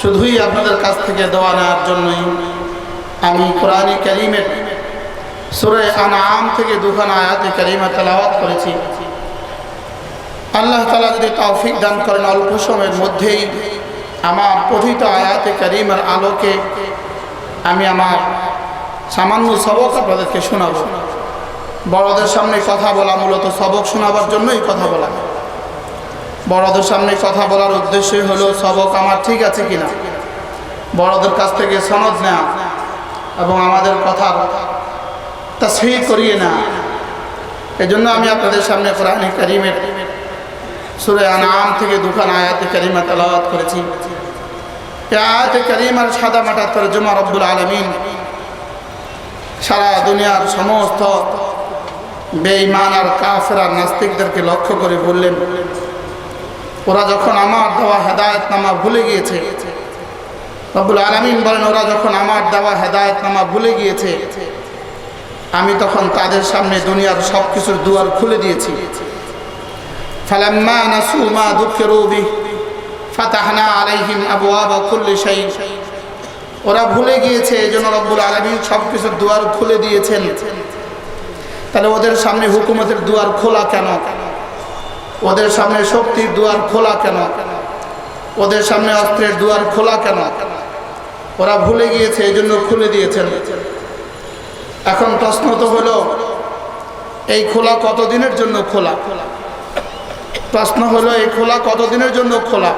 শুধুই আপনাদের কাছ থেকে দোয়া নেওয়ার জন্যই আমি কোরআনে কারীমের সূরা আনআম থেকে দুখানা আয়াতে কারীমা তেলাওয়াত করেছি। আল্লাহ তাআলা যদি তৌফিক দান করেন অল্প সময়ের মধ্যেই আমার পঠিত আয়াতে কারীমার আলোকে আমি আমার সামান্য সবক আপনাদেরকে শোনাবো। বড়দের সামনে কথা বলা মূলত সবক শোনাবার জন্যই কথা বলা। বড়দের সামনে কথা বলার উদ্দেশ্যই হলো সবক আমার ঠিক আছে কিনা, বড়দের কাছ থেকে সনদ নেওয়া এবং আমাদের কথার তাসহিহ করিয়ে না। এজন্য আমি আপনাদের সামনে কোরআনে কারীমের সূরা আনআম থেকে দুখানা আয়াতে কারীমা তেলাওয়াত করেছি। এই আয়াতে কারীমার সাদামাটা তরজমা রব্বুল আলামিন সারা দুনিয়ার সমস্ত বেঈমান আর কাফের আর নাস্তিকদেরকে লক্ষ্য করে বললেন, ওরা যখন আমার দেওয়া হেদায়েতনামা ভুলে গিয়েছে, রব্বুল আলামিন বলেন ওরা যখন আমার দেওয়া হেদায়েতনামা ভুলে গিয়েছে, আমি তখন তাদের সামনে দুনিয়ার সব কিছুর দুয়ার খুলে দিয়েছি। ফালাম্মা নাসু মা যুকিরু বিহি ফাতাহনা আলাইহিম আবওয়াবা কুল্লি শাই। ওরা ভুলে গিয়েছে, এজন্য রব্বুল আলামিন সব কিছুর দুয়ার খুলে দিয়েছেন। তাহলে ওদের সামনে হুকুমতের দুয়ার খোলা কেন? ওদের সামনে শক্তির দুয়ার খোলা কেন? ওদের সামনে অস্ত্রের দুয়ার খোলা কেন? ওরা ভুলে গিয়েছে, এজন্য খুলে দিয়েছেন। এখন প্রশ্ন তো হলো, এই খোলা কতদিনের জন্য খোলা? প্রশ্ন হলো, এই খোলা কতদিনের জন্য খোলা?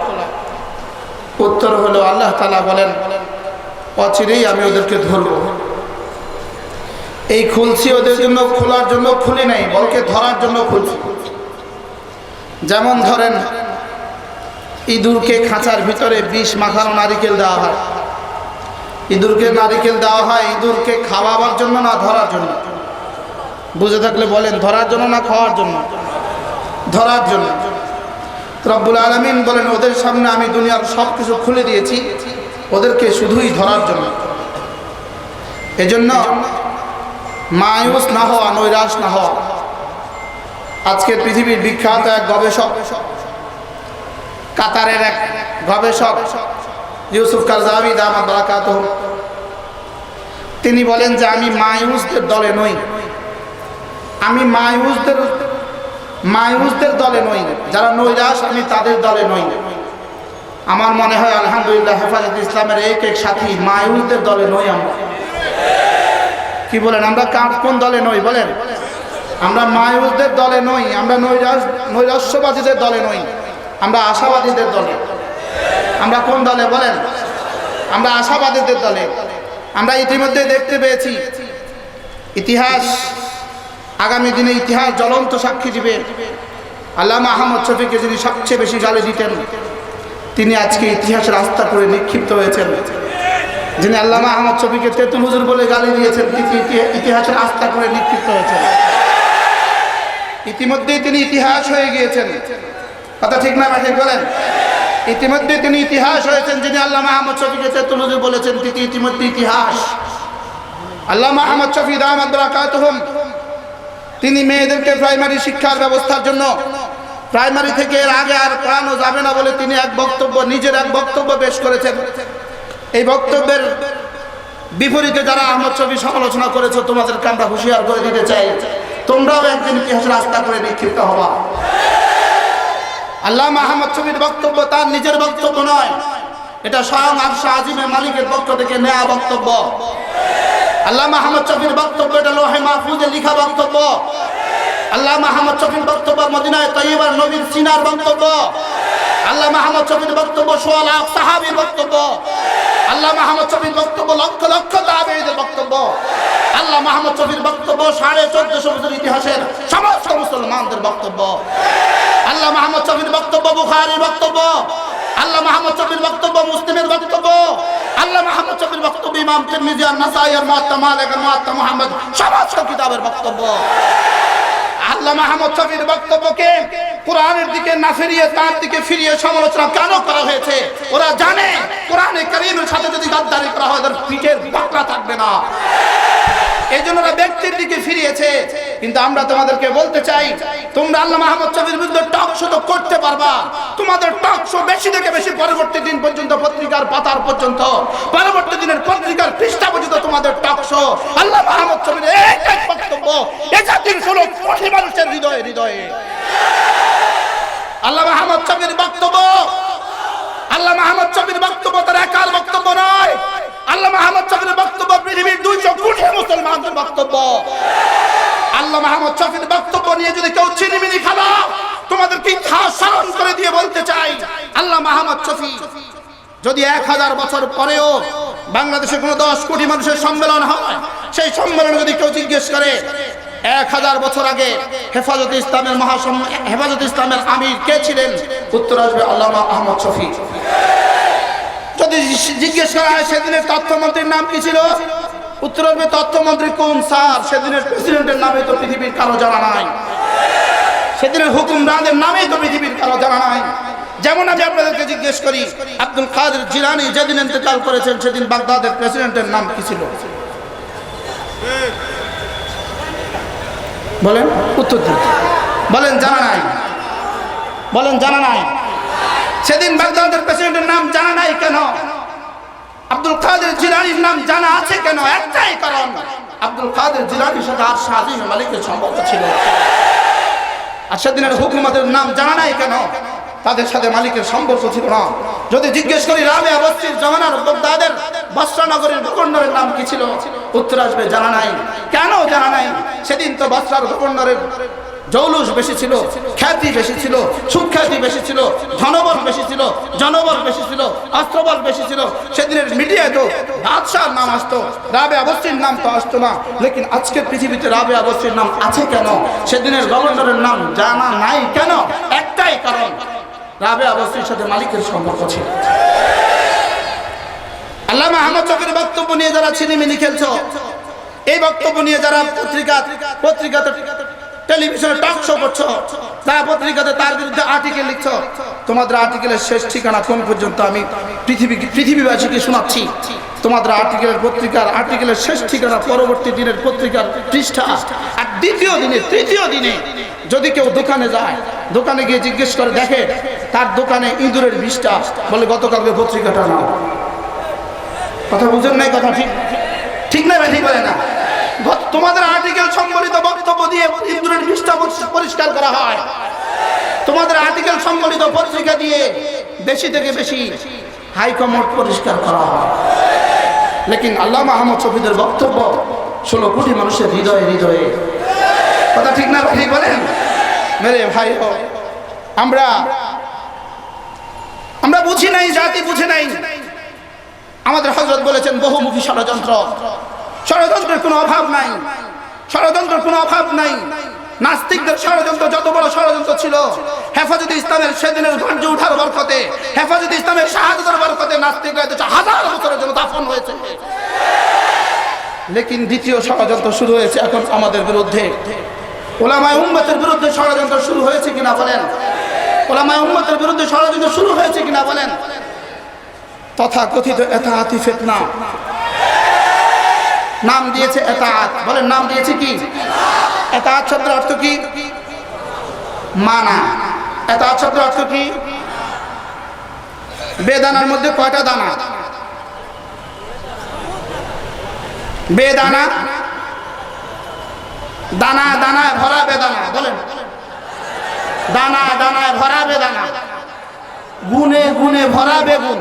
উত্তর হলো, আল্লাহ তাআলা বলেন অচিরেই আমি ওদেরকে ধরবো। এই খুলছি ওদের জন্য, খোলার জন্য খুলি নাই, বলকে ধরার জন্য খুলছি। যেমন ধরেন ইঁদুরকে খাঁচার ভিতরে বিষ মাখানো নারিকেল দেওয়া হয়। ইঁদুরকে নারিকেল দেওয়া হয় ইঁদুরকে খাওয়াবার জন্য না ধরার জন্য? বুঝে থাকলে বলেন, ধরার জন্য না খাওয়ার জন্য? ধরার জন্য। রব্বুল আলামিন বলেন ওদের সামনে আমি দুনিয়ার সব কিছু খুলে দিয়েছি, ওদেরকে শুধুই ধরার জন্য। এজন্য মায়ুস না হওয়া, নৈরাশ না হওয়া। আজকের পৃথিবীর বিখ্যাত এক গবেষক, কাতারের এক গবেষক ইউসুফ কারজাবি দামাত বারাকাতুহু, তিনি বলেন যে আমি মায়ুসদের দলে নই, আমি মায়ুসদের দলে নই, যারা নৈরাশ আমি তাদের দলে নই। আমার মনে হয় আলহামদুলিল্লাহ হেফাজত ইসলামের এক এক সাথী মায়ুসদের দলে নই। আমরা কি বলেন, আমরা কোন দলে নই বলেন? আমরা মায়ুসদের দলে নই, আমরা নৈরাশ্যবাদীদের দলে নই, আমরা আশাবাদীদের দলে। আমরা কোন দলে বলেন? আমরা আশাবাদীদের দলে। আমরা ইতিমধ্যে দেখতে পেয়েছি ইতিহাস, আগামী দিনে ইতিহাস জ্বলন্ত সাক্ষী দিবে। আল্লামা আহমদ শফীকে যিনি সবচেয়ে বেশি গালি দিতেন, তিনি আজকে ইতিহাসের রাস্তা করে নিক্ষিপ্ত হয়েছেন। যিনি আল্লামা আহমদ শফীকে তেতুল হুজুর বলে গালি দিয়েছেন, তিনি ইতিহাসের রাস্তা করে নিক্ষিপ্ত হয়েছেন। ইতিমধ্যেই তিনি ইতিহাস হয়ে গিয়েছেন। কথা ঠিক না ঠিক বলেন? ইতিমধ্যে তিনি ইতিহাস হয়েছেন। যিনি আল্লামা আহমদ শফীকে তেতুল হুজুর বলেছেন, তিনি ইতিমধ্যে ইতিহাস। আল্লামা আহমদ শফী দামাত বারাকাতুহু তিনি মেয়েদেরকে প্রাইমারি শিক্ষার ব্যবস্থার জন্য প্রাইমারি থেকে এর আগে আর পড়ানো যাবে না বলে তিনি এক বক্তব্য, নিজের এক বক্তব্য পেশ করেছেন। এই বক্তব্যের বিপরীতে যারা আহমদ শফী সমালোচনা করেছে, তোমাদেরকে আমরা হুঁশিয়ার করে দিতে চাই, তোমরাও একদিন ইতিহাসের রাস্তা করে নিক্ষিপ্ত হবা। আল্লামা আহমদ শফীর বক্তব্য তার নিজের বক্তব্য নয়, এটা স্বয়ং আরশ আজিমের মালিকের পক্ষ থেকে নেওয়া বক্তব্য। আল্লামা আহমদ শফীর বক্তব্য এটা লৌহে মাহফুজে লিখা বক্তব্য। আল্লামা আহমদ শফীর বক্তব্য মদিনায়ে তয়্যিবার নবীর সিনার বক্তব্য। আল্লামা আহমদ শফীর বক্তব্য ১৬ লাখ সাহাবীর বক্তব্য। আল্লামা আহমদ শফীর বক্তব্য লক্ষ লক্ষ তাবেঈদের বক্তব্য। আল্লামা আহমদ শফীর বক্তব্য ১৪৫০ বছর ইতিহাসের সমস্ত মুসলমানদের বক্তব্য। আল্লামা আহমদ শফীর বক্তব্য বুখারীর বক্তব্য। আল্লামা আহমদ শফীর বক্তব্য মুসলিমের বক্তব্য। আল্লামা আহমদ শফীর বক্তব্য ইমাম তিরমিজি আর নাসাঈ আর মুওয়াত্তা মালিক আর মুওয়াত্তা মুহাম্মদ সমস্ত কিতাবের বক্তব্য। আল্লামা আহমদ শফীর বক্তব্যকে কোরআনের দিকে না ফিরিয়ে তার দিকে ফিরিয়ে সমালোচনা কেন করা হয়েছে? ওরা জানে কোরআনে কারীমের সাথে যদি গাদ্দারি করা হয়, তার পিঠের বাকলা থাকবে না। এই জন্য ওরা ব্যক্তির দিকে ফিরিয়েছে। কিন্তু আমরা তোমাদেরকে বলতে চাই, তোমরা আল্লামা আহমদ শফির বিরুদ্ধে টক শো তো করতে পারবা, তোমাদের টক শো বেশি থেকে বেশি পরবর্তী দিন পর্যন্ত, পত্রিকার পাতার পর্যন্ত, পরবর্তী দিনের পত্রিকার পৃষ্ঠা পর্যন্ত তোমাদের টক শো। আল্লামা আহমদ শফির এক বক্তব্য এ জাতির 16 কোটি মানুষের হৃদয়ে হৃদয়ে। আল্লামা আহমদ শফির বক্তব্য, আল্লামা আহমদ শফির বক্তব্য তার একার বক্তব্য নয়। আল্লামা আহমদ শফির বক্তব্য পৃথিবীর 200 কোটি মুসলমানদের বক্তব্য। আল্লামা আহমদ শফির বক্তব্য নিয়ে যদি কেউ চিনিমিনি খালো, তোমাদেরকে ইতিহাস স্মরণ করে দিয়ে বলতে চাই, আল্লামা আহমদ শফি যদি 1000 বছর পরেও বাংলাদেশে কোনো 10 কোটি মানুষের সম্মেলন হয়, সেই সম্মেলনে যদি কেউ জিজ্ঞেস করে 1000 বছর আগে হেফাজতে ইসলামের হেফাজতে ইসলামের আমির কে ছিলেন, উত্তর আসবে আল্লামা আহমদ শফি। যদি জিজ্ঞেস করা হয় সেদিনের তথ্যমন্ত্রীর নাম কি ছিল, উত্তর আসবে তথ্যমন্ত্রী কোন স্যার, সেদিনের প্রেসিডেন্টের নামে তো পৃথিবীর কারো জানা নাই, সেদিনের হুকুমরানদের নামে তো পৃথিবীর কারো জানা নাই। যেমন আমি আপনাদেরকে জিজ্ঞেস করি, আব্দুল কাদের জিলানী যেদিন ইন্তেকাল করেছেন সেদিন বাগদাদের প্রেসিডেন্টের নাম কি ছিল, বলেন, উত্তর দিন, বলেন জানা নাই, বলেন জানা নাই। সেদিন বাগদাদের প্রেসিডেন্টের নাম জানা নাই কেন? আব্দুল কাদের জিলানীর নাম জানা আছে কেন? একটাই কারণ, আব্দুল কাদের জিলানীর সাথে আর শাহী মালিকের সম্পর্ক ছিল। আর সেদিনের হুকুমতের নাম জানা নাই কেন? তাদের সাথে মালিকের সম্পর্ক ছিল না। যদি জিজ্ঞেস করি রাবেয়া বস্তির জমানার বাগদাদের বসরা নগরের গভর্নরের নাম কি ছিল, উত্তর আসবে জানা নাই। কেন জানা নাই? সেদিন তো বসরার গভর্নরের জৌলুস বেশি ছিল, খ্যাতি বেশি ছিল, সুখ্যাতি বেশি ছিল, ধনবল বেশি ছিল, জনবল বেশি ছিল, অস্ত্রবল বেশি ছিল। সেদিনের মিডিয়ায় তো বাদশাহর নাম আসতো, রাবেয়া বস্তির নাম তো আসতো না। লেকিন আজকের পৃথিবীতে রাবেয়া বস্তির নাম আছে কেন? সেদিনের গভর্নরের নাম জানা নাই কেন? একটাই কারণ, রাবেয়া বস্তির সাথে মালিকের সম্পর্ক ছিল। আল্লামা আহমদ শফির বক্তব্য নিয়ে যারা ছিনিমিনি খেলছো, এই বক্তব্য নিয়ে যারা পত্রিকাতে টেলিভিশনে টক শো করছো, তারা পত্রিকাতে তার বিরুদ্ধে আর্টিকেল লিখছো, তোমাদের আর্টিকেলের শেষ ঠিকানা কোন পর্যন্ত আমি পৃথিবীবাসীকে শোনাচ্ছি। তোমাদের আর্টিকেলের শেষ ঠিকানা পরবর্তী দিনের পত্রিকার পৃষ্ঠা। আর তৃতীয় দিনে যদি কেউ দোকানে যায়, দোকানে গিয়ে জিজ্ঞেস করে দেখে তার দোকানে ইঁদুরের বিষটা, বলে গতকালকে পত্রিকাটা নাও। কথা বুঝেন নাই? কথা ঠিক না? ঠিক বলে না? তোমাদের আর্টিকেল সম্বলিত বক্তব্য দিয়ে ইঁদুরের বিষটা পরিষ্কার করা হয়। তোমাদের আর্টিকেল সম্বলিত পত্রিকা দিয়ে বেশি থেকে বেশি হাইকমোড পরিষ্কার করা হয়। লেকিন আল্লামা আহমদ শফিদের বক্তব্য 16 কোটি মানুষের হৃদয়ে হৃদয়ে। কথা ঠিক না? ঠিক বলেন? মেরে ভাই, আমরা বুঝি নাই, জাতি বুঝে নাই। আমাদের হযরত বলেছেন বহুমুখী ষড়যন্ত্র, ষড়যন্ত্রের কোনো অভাব নাই, ষড়যন্ত্রের কোনো অভাব নাই। নাস্তিকদের ষড়যন্ত্র যত বড় ষড়যন্ত্র ছিল, হেফাজতে ইসলামের সেদিনের গর্জে ওঠার বরকতে, হেফাজতে ইসলামের শাহাদাতের বরকতে নাস্তিকরা 1000 বছরের জন্য দাফন হয়েছে। লেকিন দ্বিতীয় ষড়যন্ত্র শুরু হয়েছে এখন আমাদের বিরুদ্ধে। উলামায়ে উম্মতের বিরুদ্ধে ষড়যন্ত্র শুরু হয়েছে কিনা বলেন? উলামায়ে উম্মতের বিরুদ্ধে ষড়যন্ত্র শুরু হয়েছে কিনা বলেন? তথাকথিত এতাআতি ফিতনা, নাম দিয়েছে এতাআত। বলেন নাম দিয়েছে কি? এতাআত শব্দের অর্থ কি? মানা। এতাআত শব্দের অর্থ কি? বেদানার মধ্যে কয়টা দানা? বেদানা, দানা দানায় ভরা বেদানা। বলেন দানা দানায় ভরা বেদানা, গুনে গুনে ভরা বেগুন,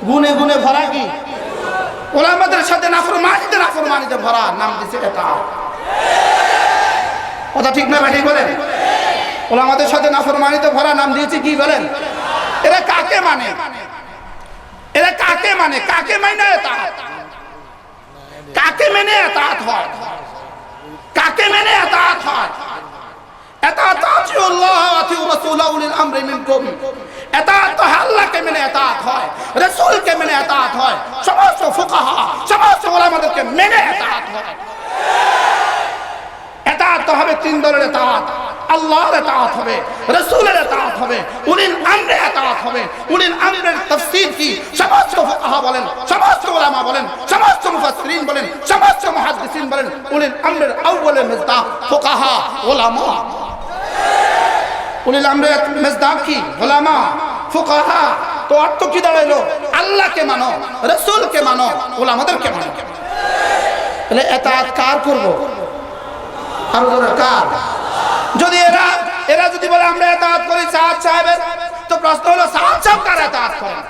গুনে গুনে ভরা কি? উলামাদের সাথে নাফরমানিতে ভরা, নাম দিয়েছে এতাআত। কথা ঠিক না? ঠিক বলেন? উলামাদের সাথে নাফরমানিতে ভরা, নাম দিয়েছে কি বলেন? এরা কাকে মানে? এরা কাকে মানে? কাকে মানে এতাআত? কাকে মেনে এতাআত হয়? কাকে মেনে এতাআত হয়? এতাআত আতিউল্লাহ ওয়া আতিউ রাসূলাহু উলিল আমরি মিনকুম। এতাআত তো আল্লাহকে মেনে এতাআত হয়, রাসূলকে মেনে এতাআত হয়, সমস্ত ফুকাহা, সমস্ত উলামাদেরকে মেনে এতাআত হয়। এতাআত তো হবে 3 দলের এতাআত। আল্লাহর ইতাআত হবে, রাসূলের ইতাআত হবে, উলিল আমরের ইতাআত হবে। উলিল আমরের তাফসীর কি সমস্ত ফুকাহা বলেন, সমস্ত উলামা বলেন, সমস্ত মুফাসসিরিন বলেন, সমস্ত মুহাদ্দিসিন বলেন, উলিল আমরের আউয়ালে মিজদাক ফুকাহা উলামা। উলিল আমরের মিজদাক কি? উলামা ফুকাহা। তো অর্থ কি দাঁড়াইলো? আল্লাহকে মানো, রাসূলকে মানো, উলামাদেরকে মানো। তাহলে ইতাআত কার করব? আরো জোরে কার? যদি এরা যদি বলে আমরা ইতাআত করি সাদ সাহেবের, তো প্রশ্ন হলো সাদ সাহেব কার ইতাআত করেন?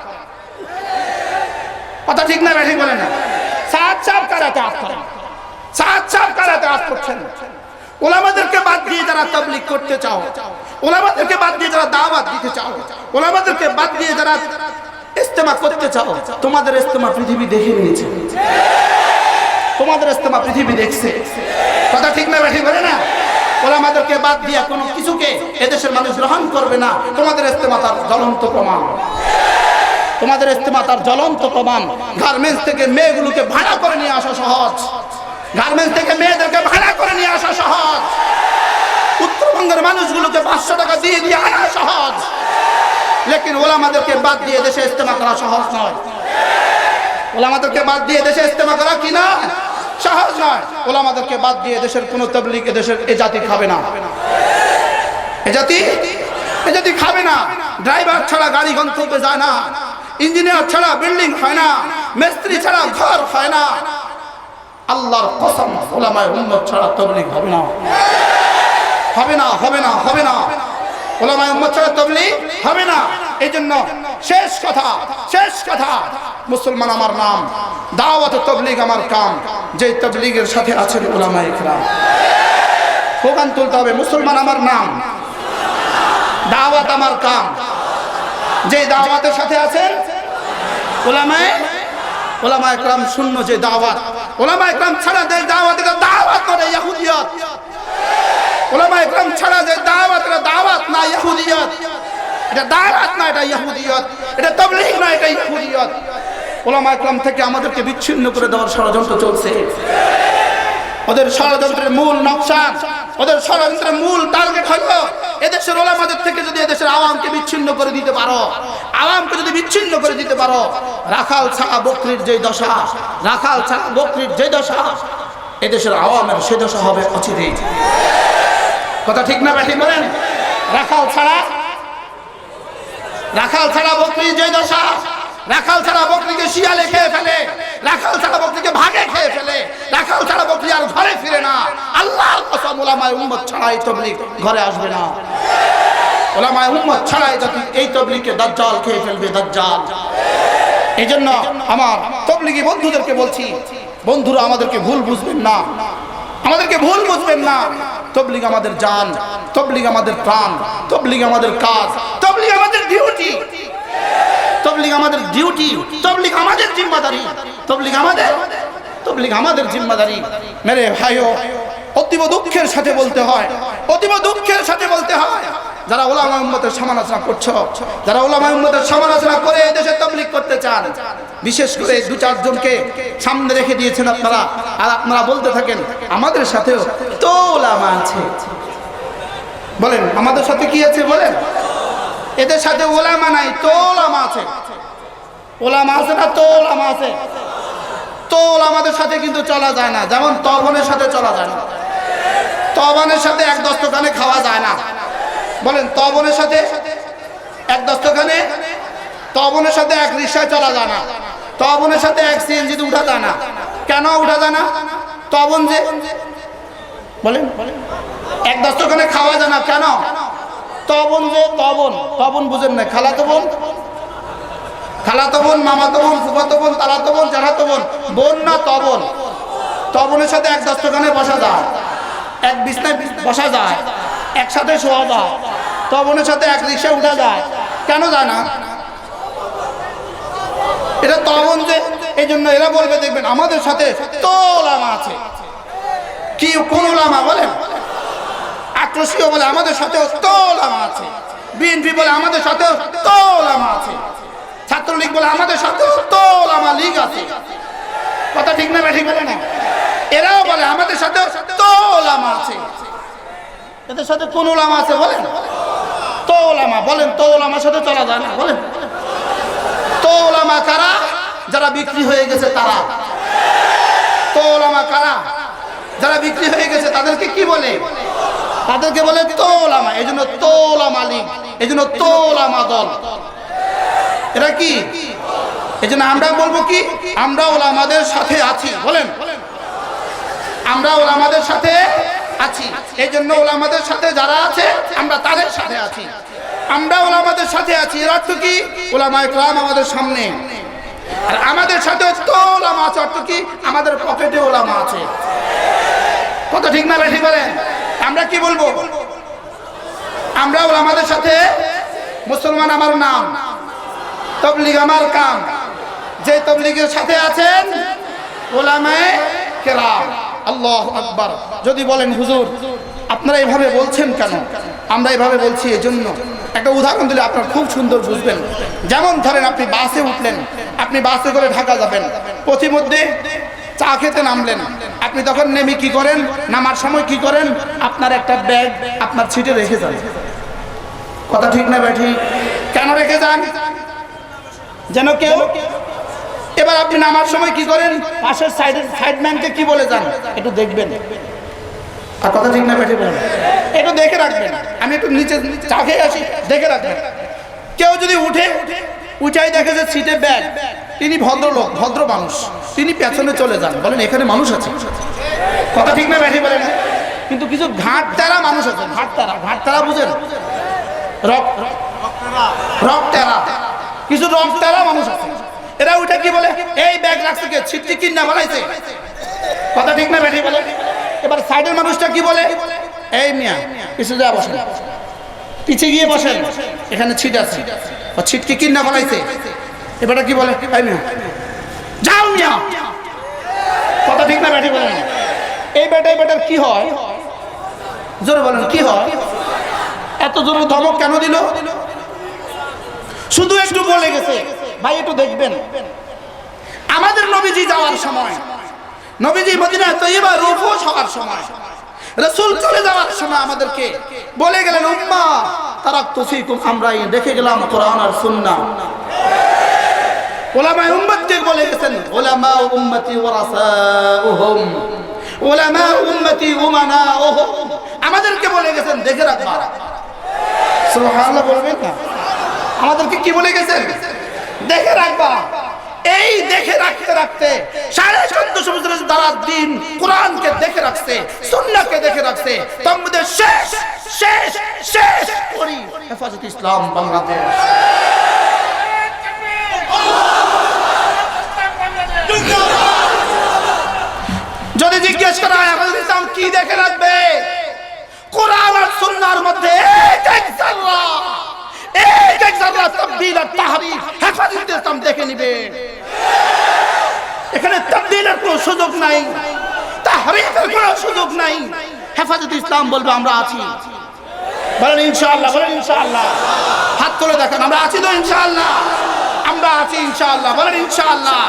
কথা ঠিক না ঠিক বলেন না? সাদ সাহেব কার ইতাআত করেন? সাদ সাহেব কার ইতাআত করছেন? উলামাদেরকে বাদ দিয়ে যারা তাবলীগ করতে চাও, উলামাদেরকে বাদ দিয়ে যারা দাওয়াত দিতে চাও, উলামাদেরকে বাদ দিয়ে যারা ইজতেমা করতে চাও, তোমাদের ইজতেমা পৃথিবী দেখে নিয়েছে, তোমাদের ইজতেমা পৃথিবী দেখছে। কথা ঠিক না ঠিক বলে না? উলামাদেরকে বাদ দিয়ে কোনো কিছুকে এদেশের মানুষ গ্রহণ করবে না। তোমাদের ইজতেমা তার জ্বলন্ত প্রমাণ, তোমাদের ইজতেমা তার জ্বলন্ত প্রমাণ। গার্মেন্টস থেকে মেয়েগুলোকে ভাড়া করে নিয়ে আসা সহজ, গার্মেন্টস থেকে মেয়েদেরকে ভাড়া করে নিয়ে আসা সহজ, উত্তরবঙ্গের মানুষগুলোকে 500 টাকা দিয়ে দিয়ে আনা সহজ, লেকিন ওলামাদেরকে বাদ দিয়ে দেশে ইজতেমা করা সহজ নয়। ওলামাদেরকে বাদ দিয়ে দেশে ইজতেমা করা কি না সহজ নয়। ওলামাদেরকে বাদ দিয়ে দেশের কোনো তাবলীগ দেশের এ জাতি খাবে না, এ জাতি খাবে না। ড্রাইভার ছাড়া গাড়ি গন্তব্যে যায় না, ইঞ্জিনিয়ার ছাড়া বিল্ডিং হয় না, মিস্ত্রি ছাড়া ঘর হয় না। আল্লাহর কসম, উলামায়ে উম্মত ছাড়া তাবলীগ হবে না, হবে না, হবে না, হবে না। উলামায়ে উম্মত ছাড়া তাবলীগ হবে না। এইজন্য শেষ কথা, মুসলমান আমার নাম, দাওয়াত তাবলীগ আমার কাম। যে তাবলীগের সাথে আছেন উলামায়ে ইকরাম, স্লোগান তুলতে হবে, মুসলমান আমার নাম, দাওয়াত আমার কাম। যে দাওয়াতের সাথে আছেন উলামায়ে ইকরাম শূন্য যে দাওয়াত, উলামায়ে ইকরাম ছাড়া যে দাওয়াত, এটা দাওয়াত নয়, ইহুদিয়ত। উলামায়ে ইকরাম ছাড়া যে দাওয়াত, এটা দাওয়াত না, ইহুদিয়ত। এটা দাওয়াত না, এটা ইহুদিয়ত। এটা তাবলীগ না, এটা ইহুদিয়ত। উলামায়ে ইকরাম থেকে আমাদেরকে বিচ্ছিন্ন করে দেওয়ার ষড়যন্ত্র চলছে। ওদের ষড়যন্ত্রের মূল নকশা, ওদের ষড়যন্ত্রের মূল টার্গেট হলো এদেশের ওলামাদের থেকে যদি এদেশের আওয়ামকে বিচ্ছিন্ন করে দিতে পারো, আওয়ামকে যদি বিচ্ছিন্ন করে দিতে পারো, রাখাল ছাড়া বকরির যে দশা, রাখাল ছাড়া বকরির যে দশা, এদেশের আওয়ামের সে দশা হবে অচিরেই। কথা ঠিক না ঠিক বলেন? রাখাল ছাড়া বকরির যে দশা, রাখাল ছাড়া বকরিকে শিয়ালে খেয়ে ফেলে, রাখাল ছাড়া বকরিকে ভাগে খেয়ে ফেলে, রাখাল ছাড়া বকরি আর ঘরে ফিরে না। আল্লাহর কসম, উলামায়ে উম্মত ছাড়া এই তাবলীগ ঘরে আসবে না। উলামায়ে উম্মত ছাড়া এই তাবলীগকে দাজ্জাল খেয়ে ফেলবে, দাজ্জাল। এই জন্য আমার তাবলীগী বন্ধুদেরকে বলছি, বন্ধুরা আমাদেরকে ভুল বুঝবেন না, আমাদেরকে ভুল বুঝবেন না। তাবলীগ আমাদের জান, তাবলীগ আমাদের প্রাণ, তাবলীগ আমাদের কাজ, তাবলীগ আমাদের ডিউটি, তাবলীগ আমাদের ডিউটি, তাবলীগ আমাদের জিম্মাদারি, তাবলীগ আমাদের জিম্মাদারি। মেরে ভাইও, অতীব দুঃখের সাথে বলতে হয়, অতীব দুঃখের সাথে বলতে হয়, যারা উলামায়ে উম্মতের সমালোচনা করছো, যারা উলামায়ে উম্মতের সমালোচনা করে দেশে তাবলীগ করতে চান, বিশেষ করে 2-4 জনকে সামনে রেখে দিয়েছেন আপনারা, আর আপনারা বলতে থাকেন আমাদের সাথেও তো উলামা আছে। বলেন আমাদের সাথে কি আছে? বলেন এদের সাথে উলামা নাই, তো উলামা আছে। উলামা আছে না? তো উলামা আছে। তো উলামাদের সাথে কিন্তু চলা যায় না, যেমন তবনের সাথে চলা যায় না। তবনের সাথে এক দস্তখানে খাওয়া যায় না। বলেন তবনের সাথে এক দস্তখানে, তবনের সাথে এক রিক্সায় চলা যায় না, তবনের সাথে এক সিএনজিতে উঠা যায় না। কেন উঠা যায় না? তবন যে, বলেন এক দস্তখানে খাওয়া যায় না কেন? তবন যে, তবন বুঝেন না? খালাতো বোন, মামাতো বোন, ফুফাতো বোন, তালাতো বোন, চাচাতো বোন, বোন না তবন। তবনের সাথে এক দস্তখানে বসা যায়, এক বিছনায় বসা যায়, একসাথে শোয়া যায়। তবনের সাথে এক রিক্সায় উঠা যায়, কেন যায় না? এটা তবন যে। এই জন্য এরা বলবে, দেখবেন আমাদের সাথে তো উলামা আছে। কি কোন উলামা? বলেন আক্রোশীয় বলে আমাদের সাথেও তো উলামা আছে, বিএনপি বলে আমাদের সাথেও তো উলামা আছে, ছাত্রলীগ বলে আমাদের সাথেও তো উলামা লীগ আছে। কথা ঠিক না ঠিক বলে না? এরাও বলে আমাদের সাথেও তো উলামা আছে। এদের সাথে কোন ওলামা আছে বলেন? তো ওলামা বলেন, তো ওলামার সাথে চলা যায় না বলেন? তো ওলামা কারা? যারা বিক্রি হয়ে গেছে তারা। তো ওলামা কারা? যারা বিক্রি হয়ে গেছে তাদেরকে কি বলে? তাদেরকে বলে তো ওলামা। এই জন্য তো ওলামা লীগ, এই জন্য তো ওলামা দল। এটা কি? এই জন্য আমরা বলবো কি, আমরা ওলামাদের সাথে আছি বলেন, আমরা ওলামাদের সাথে আছি। এই জন্য ওলামাদের সাথে যারা আছে আমরা তাদের সাথে আছি। আমরা ওলামাদের সাথে আছি, এর অর্থ কি? ওলামায়ে কেরাম আমাদের সামনে, আর আমাদের সাথে তো ওলামা আছে, অর্থ কি? আমাদের পকেটে ওলামা আছে। কথা ঠিক না ঠিক বলেন? আমরা কি বলবো? আমরা ওলামাদের সাথে, মুসলমান আমার নাম, তাবলীগ আমার কাম। যে তাবলীগের সাথে আছেন ওলামায়ে কেরাম। আল্লাহু আকবার। যদি বলেন হুজুর আপনারা এইভাবে বলছেন কেন? আমরা এইভাবে বলছি এজন্য, একটা উদাহরণ দিলে আপনারা খুব সুন্দর বুঝবেন। যেমন ধরেন আপনি বাসে উঠলেন, আপনি বাসে করে ঢাকা যাবেন, পথিমধ্যে চা খেতে নামলেন, আপনি তখন নেমে কি করেন? নামার সময় কি করেন? আপনার একটা ব্যাগ আপনার সিটে রেখে যান। কথা ঠিক না ভাই? ঠিক। কেন রেখে যান? যেন কেউ, এবার আপনি নামার সময় কি করেন? পাশের সাইডম্যানকে কি বলে যান? একটু দেখবেন। আর কথা ঠিক না বেঠে বলেন, একটু দেখে রাখবেন, আমি একটু নিচে চা খেয়ে আসি, দেখে রাখবেন। কেউ যদি উঠাই দেখে যে সিটে ব্যাগ, তিনি ভদ্রলোক, ভদ্র মানুষ, তিনি পেছনে চলে যান, বলেন এখানে মানুষ আছে। কথা ঠিক না বেঠে বলেন? কিন্তু কিছু ঘাটতারা মানুষ আছে, ঘাটতারা বুঝেন? রকতারা, কিছু রকতারা মানুষ আছে। এরা উঠে কি বলে? এই ব্যাগ রাখছে কে? ছিটটি কিনা বানাইছে। কথা ঠিক না বেঠে বলে? এবার সাইডের মানুষটা কি বলে? এই মিয়া পিছু যা বসেন, পিছিয়ে গিয়ে বসেন, এখানে ছিট আছে, ছিটকে কিনা বানাইছে। এবারটা কি বলে? এই মিয়া যাও মিয়া। কথা ঠিক না বেঠে বলেন? এই বেটার কি হয়? জোরে বলেন কি হয়? এত জোরে ধমক কেন দিল? শুধু একটু বলে গেছে ভাই একটু দেখবেন। আমাদের নবীজি যাওয়ার সময়, নবীজি মদিনা তৈয়বা রূপোস হওয়ার সময়, রাসূল চলে যাওয়ার সময় আমাদেরকে বলে গেলেন, উম্মাহ তারাকতু ফীকুম, আমরা দেখে গেলাম কোরআন আর সুন্নাহ। উলামায়ে উম্মতকে বলে গেছেন, উলামা উম্মতি ওয়ারাসাউহুম, উলামা উম্মতি উমানাউহুম, আমাদেরকে বলে গেছেন দেখে রাখবা। সুবহানাল্লাহ বলবেন না? আমাদেরকে কি বলে গেছেন? দেখে রাখবা। এই দেখে রাখতে রাখতে 1450 বছরের দ্বারা দিন কোরআনকে দেখে রাখছে, সুন্নাহকে দেখে রাখছে, তমদের শেষ শেষ শেষ করি হেফাজত ইসলাম বাংলাদেশ। যদি জিজ্ঞেস করা হয় হেফাজত ইসলাম কি দেখে রাখবে, কোরআন আর সুন্নাহর মধ্যে এক জায়গা তাবদীল আর তাহরিফ হেফাজত ইসলাম দেখে নিবে। এখানে তাবদীলের কোনো সুযোগ নাই, তাহরিফের কোনো সুযোগ নাই। হেফাজত ইসলাম বলবে আমরা আছি। বলেন ইনশাআল্লাহ, বলেন ইনশাআল্লাহ। হাত তুলে দেখেন আমরা আছি তো ইনশাআল্লাহ, আমরা আছি ইনশাআল্লাহ, বলেন ইনশাআল্লাহ।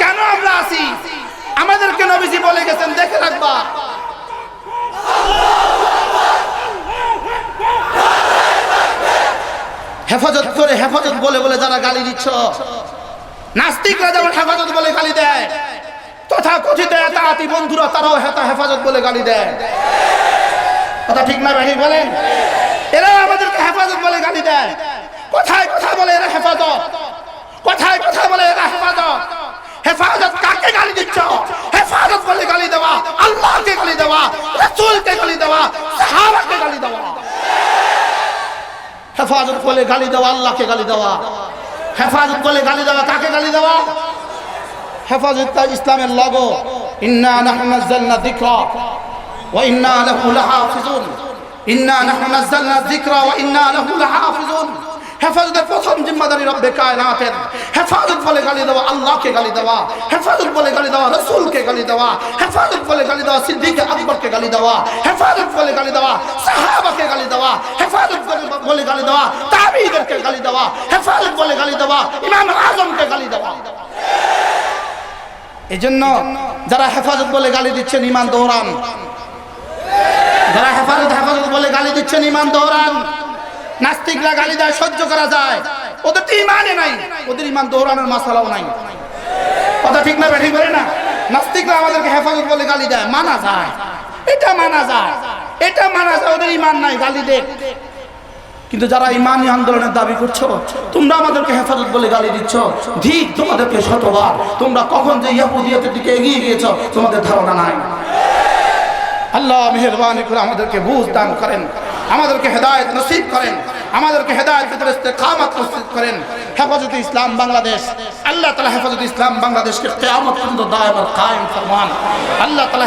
কেন আমরা আছি? আমাদেরকে নবীজি বলে গেছেন দেখে রাখবা। হেফাজত করে হেফাজত বলে বলে যারা গালি দিচ্ছ, নাস্তিকরা যেমন হেফাজত বলে গালি দেয়, তথা কথিত এতাতি বন্ধুরা তারাও হেফাজত বলে গালি দেয়। কথা ঠিক না ভাই বলেন? এরা আমাদেরকে হেফাজত বলে গালি দেয়। কোথায় কোথায় বলে এরা হেফাজত, কোথায় কোথায় বলে এরা হেফাজত। হেফাজত কাকে গালি দিচ্ছ? হেফাজত বলে গালি দেওয়া আল্লাহকে গালি দেওয়া, রাসূলকে গালি দেওয়া, সাহাবাকে গালি দেওয়া। হেফাজত বলে গালি দেওয়া আল্লাহকে গালি দেওয়া, হেফাজত বলে গালি দেওয়া কাকে গালি দেওয়া? হেফাজত ইসলামের লগো, ইন্না নাহনু নাযালনা যিকরা ওয়া ইন্না লাহু লাহাফিজুন, ইন্না নাহনু নাযালনা যিকরা ওয়া ইন্না লাহু লাহাফিজুন। হেফাজতের প্রথম জিম্মাদারি রব্বে কায়নাতের। হেফাজত বলে গালি দেওয়া আল্লাহকে গালি দেওয়া, হেফাজত বলে গালি দেওয়া রাসূলকে গালি দেওয়া, হেফাজত বলে গালি দেওয়া সিদ্দিক আকবরকে গালি দেওয়া, হেফাজত বলে গালি দেওয়া সাহাবাকে গালি দেওয়া, হেফাজত বলে গালি দেওয়া তাবিঈদেরকে গালি দেওয়া, হেফাজত বলে গালি দেওয়া ইমাম আযমকে গালি দেওয়া। এজন্য যারা হেফাজত বলে গালি দিচ্ছেন ইমান দৌড়ান, যারা হেফাজত হেফাজত বলে গালি দিচ্ছেন ইমান দোহরান। নাস্তিকরা গালি দেয়, সহ্য করা যায়, ওদের তো ইমানে নাই, ওদের ইমান দোহরানোর মাসালাও নাই। কথা ঠিক না ঠিক বলে না? নাস্তিকরা আমাদেরকে হেফাজত বলে গালি দেয়, মানা যায়, এটা মানা যায়, এটা মানা যায়, ওদের ইমান নাই, গালি দেখ। কিন্তু যারা ইমানি আন্দোলনের দাবি করছো, তোমরা আমাদেরকে হেফাজত বলে গালি দিচ্ছ, ঠিক তোমাদেরকে শতবার। তোমরা কখন যে ইহুদিয়তের দিকে এগিয়ে গিয়েছ তোমাদের ধারণা নাই। আল্লাহ মেহেরবানি করে আমাদেরকে বুঝ দান করেন, আমাদেরকে হেদায়েত নসিব করেন, আমাদেরকে হেদায়েতের ইস্তেকামত নসিব করেন। হেফাজতে ইসলাম বাংলাদেশ, আল্লাহ তাআলা হেফাজতে ইসলাম বাংলাদেশকে কিয়ামত পর্যন্ত দায়েম আর কায়েম ফরমান। আল্লাহ তাআলা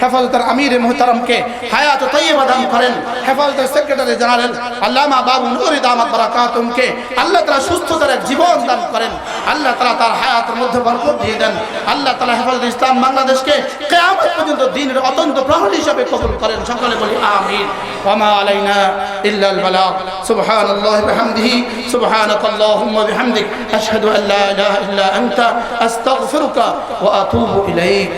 হেফাজতের আমির মুহতারামকে হায়াত তাইয়্যিবা দান করেন। হেফাজতের সেক্রেটারি জেনারেল আল্লামা বাবু নূরি দামাত বারাকাতুহুকে আল্লাহ তাআলা সুস্থতার এক জীবন দান করেন। আল্লাহ তাআলা তার হায়াতের মধ্যে বরকত দিয়ে দেন। আল্লাহ তাআলা হেফাজতে ইসলাম বাংলাদেশকে কিয়ামত পর্যন্ত দ্বীনের অত্যন্ত প্রহরী হিসেবে কবুল করেন। সকলে বলি আমিন। ওয়া মা আলাইনা ইল্লা আল বালাগ। সুবহানাল্লাহি ওয়া বিহামদিহি, সুবহানাকাল্লাহুম্মা ওয়া বিহামদিক, আশহাদু আন লা ইলাহা ইল্লা আনতা, আস্তাগফিরুকা ওয়া আতুবু ইলাইক।